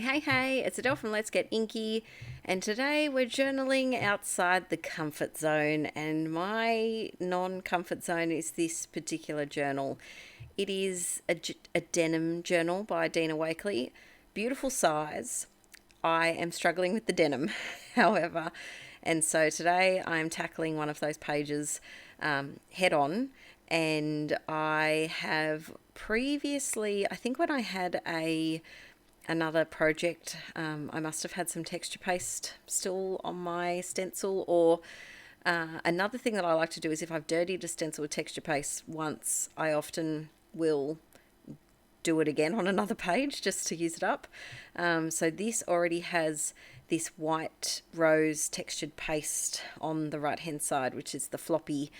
Hey, it's Adele from Let's Get Inkie, and today we're journaling outside the comfort zone. And my non comfort zone is this particular journal. It is a denim journal by Dina Wakley. Beautiful size. I am struggling with the denim, however, and so today I'm tackling one of those pages head on. And I have previously, I think when I had another project, I must have had some texture paste still on my stencil, or another thing that I like to do is if I've dirtied a stencil with texture paste once, I often will do it again on another page just to use it up. So this already has this white rose textured paste on the right hand side, which is the floppy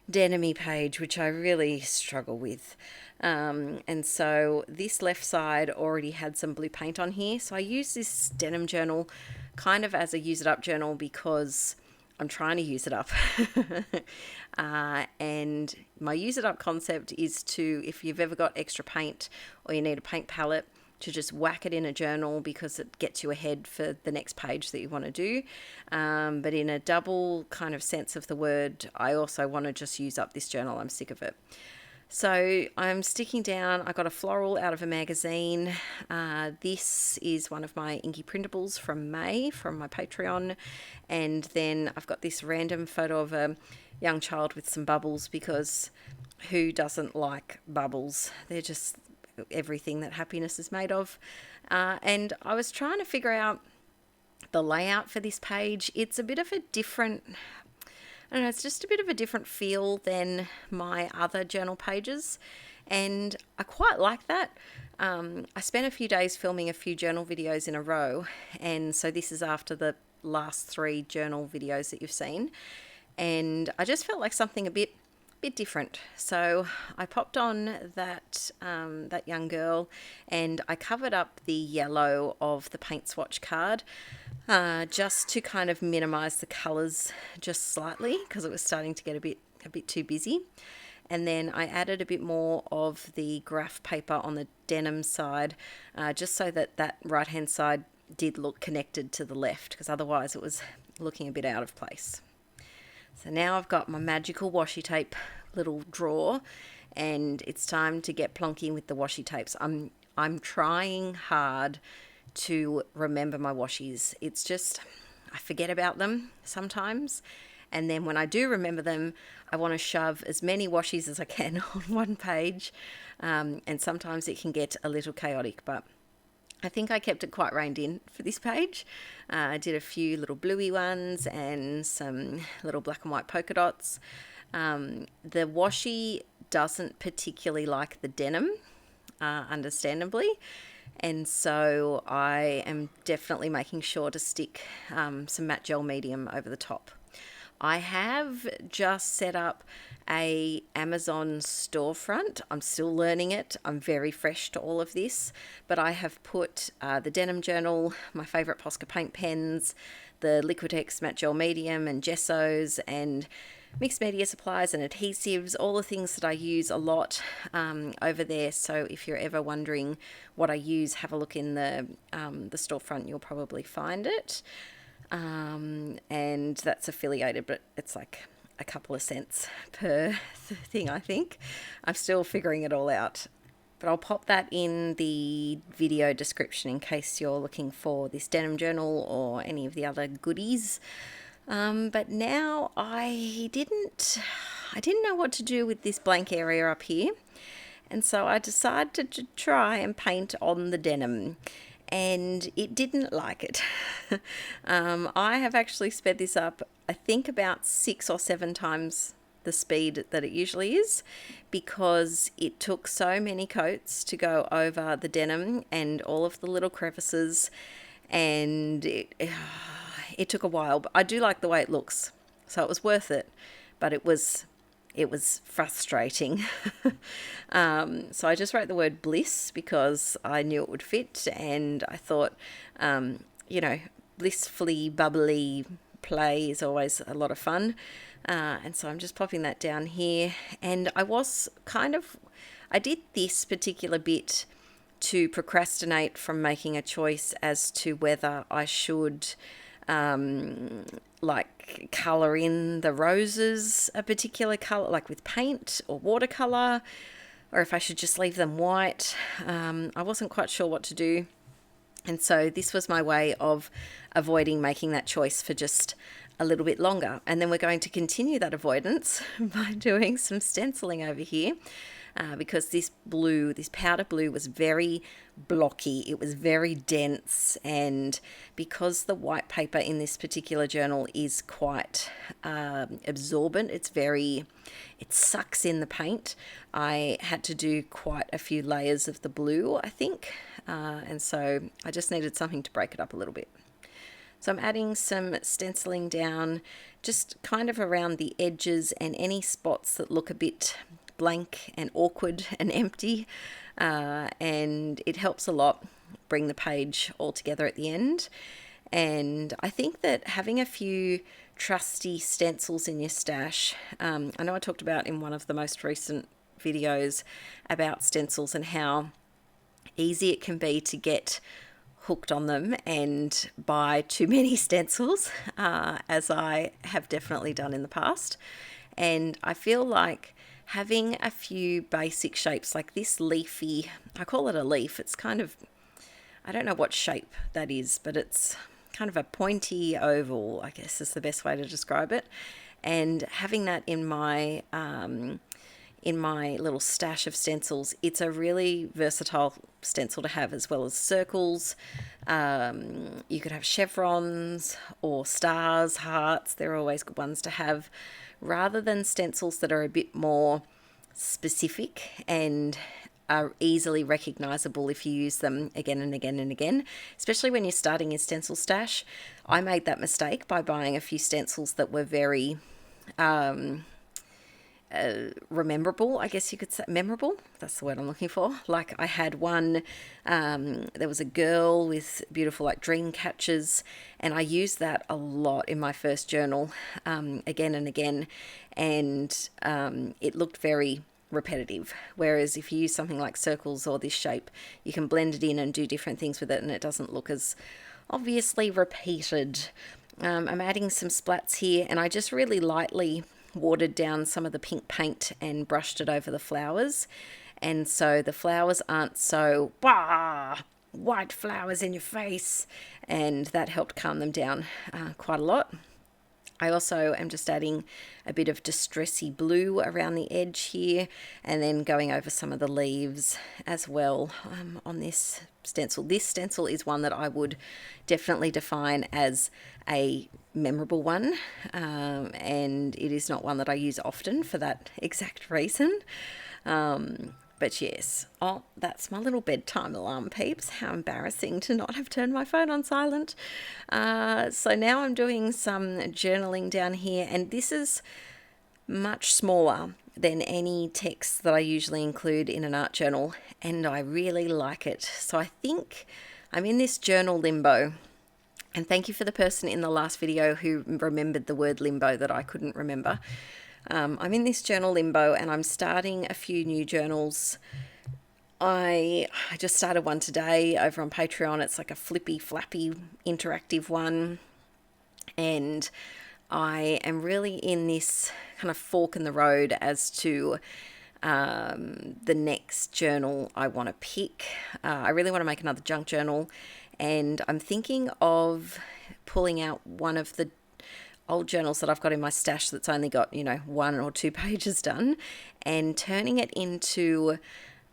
denim page, which I really struggle with. And so this left side already had some blue paint on here. So I use this denim journal kind of as a use it up journal because I'm trying to use it up. And my use it up concept is to, if you've ever got extra paint or you need a paint palette, to just whack it in a journal because it gets you ahead for the next page that you want to do. But in a double kind of sense of the word, I also want to just use up this journal. I'm sick of it. So I'm sticking down, I got a floral out of a magazine. This is one of my inky printables from May from my Patreon. And then I've got this random photo of a young child with some bubbles, because who doesn't like bubbles? They're just everything that happiness is made of. And I was trying to figure out the layout for this page. It's a bit of a different, I don't know, it's just a bit of a different feel than my other journal pages, and I quite like that. I spent a few days filming a few journal videos in a row, and so this is after the last 3 journal videos that you've seen, and I just felt like something a bit different. So I popped on that young girl, and I covered up the yellow of the paint swatch card, just to kind of minimize the colors just slightly, because it was starting to get a bit too busy. And then I added a bit more of the graph paper on the denim side, just so that right hand side did look connected to the left, because otherwise it was looking a bit out of place. So now I've got my magical washi tape little drawer, and it's time to get plonking with the washi tapes. I'm trying hard to remember my washies. It's just, I forget about them sometimes. And then when I do remember them, I want to shove as many washies as I can on one page. And sometimes it can get a little chaotic, but I think I kept it quite reined in for this page. I did a few little bluey ones and some little black and white polka dots. The washi doesn't particularly like the denim, understandably. And so I am definitely making sure to stick some matte gel medium over the top. I have just set up a Amazon storefront. I'm still learning it. I'm very fresh to all of this, but I have put the denim journal, my favorite Posca paint pens, the Liquitex matte gel medium and gessos and mixed media supplies and adhesives, all the things that I use a lot over there. So if you're ever wondering what I use, have a look in the storefront. You'll probably find it. And that's affiliated, but it's like a couple of cents per thing, I think. I'm still figuring it all out, but I'll pop that in the video description in case you're looking for this denim journal or any of the other goodies. But now I didn't know what to do with this blank area up here, and so I decided to try and paint on the denim, and it didn't like it. I have actually sped this up, I think, about 6 or 7 times the speed that it usually is, because it took so many coats to go over the denim and all of the little crevices, and it took a while. But I do like the way it looks, so it was worth it, but it was frustrating. So I just wrote the word Bliss because I knew it would fit, and I thought, blissfully bubbly play is always a lot of fun. And so I'm just popping that down here. And I did this particular bit to procrastinate from making a choice as to whether I should like colour in the roses a particular colour, like with paint or watercolour, or if I should just leave them white. I wasn't quite sure what to do. And so this was my way of avoiding making that choice for just a little bit longer. And then we're going to continue that avoidance by doing some stenciling over here. Because this blue, this powder blue, was very blocky. It was very dense, and because the white paper in this particular journal is quite absorbent, it sucks in the paint. I had to do quite a few layers of the blue, I think, and so I just needed something to break it up a little bit. So I'm adding some stenciling down just kind of around the edges and any spots that look a bit blank and awkward and empty, and it helps a lot bring the page all together at the end. And I think that having a few trusty stencils in your stash, I know I talked about in one of the most recent videos about stencils and how easy it can be to get hooked on them and buy too many stencils, as I have definitely done in the past. And I feel like having a few basic shapes like this leafy, I call it a leaf, it's kind of, I don't know what shape that is, but it's kind of a pointy oval, I guess is the best way to describe it. And having that in my little stash of stencils, it's a really versatile stencil to have, as well as circles. You could have chevrons or stars, hearts, they're always good ones to have, rather than stencils that are a bit more specific and are easily recognizable if you use them again and again and again, especially when you're starting your stencil stash. I made that mistake by buying a few stencils that were very rememberable, I guess you could say. Memorable, that's the word I'm looking for. Like I had one, there was a girl with beautiful like dream catchers, and I used that a lot in my first journal, again and again, and it looked very repetitive. Whereas if you use something like circles or this shape, you can blend it in and do different things with it, and it doesn't look as obviously repeated. I'm adding some splats here, and I just really lightly watered down some of the pink paint and brushed it over the flowers, and so the flowers aren't so white flowers in your face, and that helped calm them down quite a lot. I also am just adding a bit of distressy blue around the edge here, and then going over some of the leaves as well on this stencil. This stencil is one that I would definitely define as a memorable one, and it is not one that I use often for that exact reason. But yes, oh, that's my little bedtime alarm, peeps. How embarrassing to not have turned my phone on silent. So now I'm doing some journaling down here, and this is much smaller than any text that I usually include in an art journal, and I really like it. So I think I'm in this journal limbo. And thank you for the person in the last video who remembered the word limbo that I couldn't remember. I'm in this journal limbo, and I'm starting a few new journals. I just started one today over on Patreon. It's like a flippy, flappy, interactive one. And I am really in this kind of fork in the road as to the next journal I want to pick. I really want to make another junk journal, and I'm thinking of pulling out one of the old journals that I've got in my stash that's only got, 1 or 2 pages done, and turning it into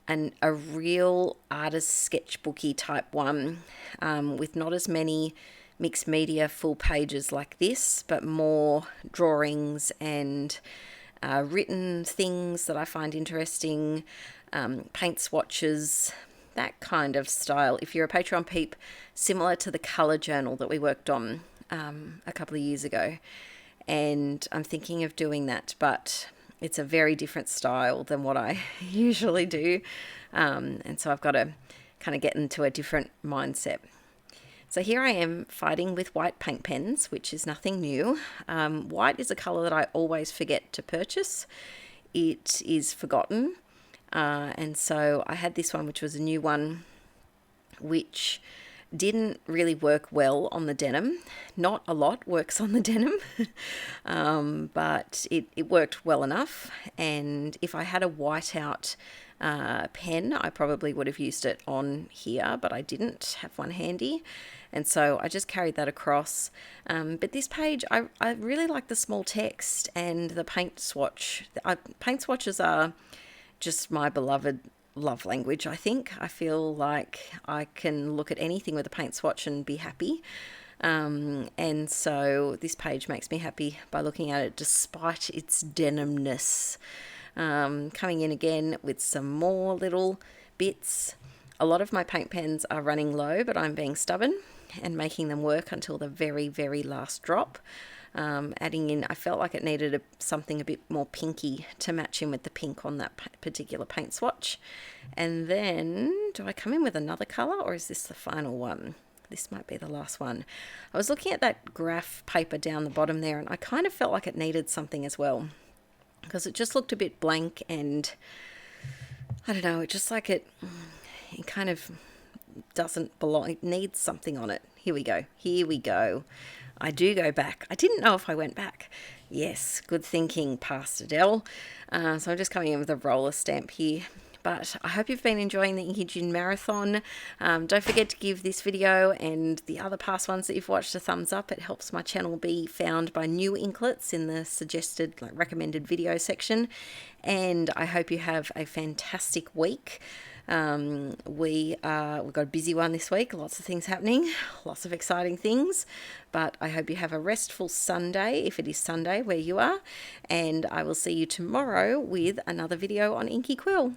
a real artist sketchbooky type one, with not as many mixed media full pages like this, but more drawings and written things that I find interesting, paint swatches, that kind of style. If you're a Patreon peep, similar to the colour journal that we worked on a couple of years ago, and I'm thinking of doing that, but it's a very different style than what I usually do, and so I've got to kind of get into a different mindset. So here I am fighting with white paint pens, which is nothing new. White is a colour that I always forget to purchase. It is forgotten, and so I had this one, which was a new one, which didn't really work well on the denim. Not a lot works on the denim, but it worked well enough. And if I had a whiteout pen, I probably would have used it on here, but I didn't have one handy. And so I just carried that across. But this page, I really like the small text and the paint swatch. Paint swatches are just my beloved love language, I think. I feel like I can look at anything with a paint swatch and be happy. And so this page makes me happy by looking at it despite its denimness. Coming in again with some more little bits. A lot of my paint pens are running low, but I'm being stubborn and making them work until the very, very last drop. Adding in, I felt like it needed something a bit more pinky to match in with the pink on that particular paint swatch. And then, do I come in with another colour, or is this the final one? This might be the last one. I was looking at that graph paper down the bottom there, and I kind of felt like it needed something as well, because it just looked a bit blank, and I don't know, it just like it kind of doesn't belong. It needs something on it. Here we go. Here we go. I do go back. I didn't know if I went back. Yes, good thinking, Pastor Dell. So I'm just coming in with a roller stamp here. But I hope you've been enjoying the Inkie June Marathon. Don't forget to give this video and the other past ones that you've watched a thumbs up. It helps my channel be found by new inklets in the suggested, recommended video section. And I hope you have a fantastic week. We've got a busy one this week, lots of things happening, lots of exciting things, but I hope you have a restful Sunday, if it is Sunday where you are, and I will see you tomorrow with another video on Inkie Quill.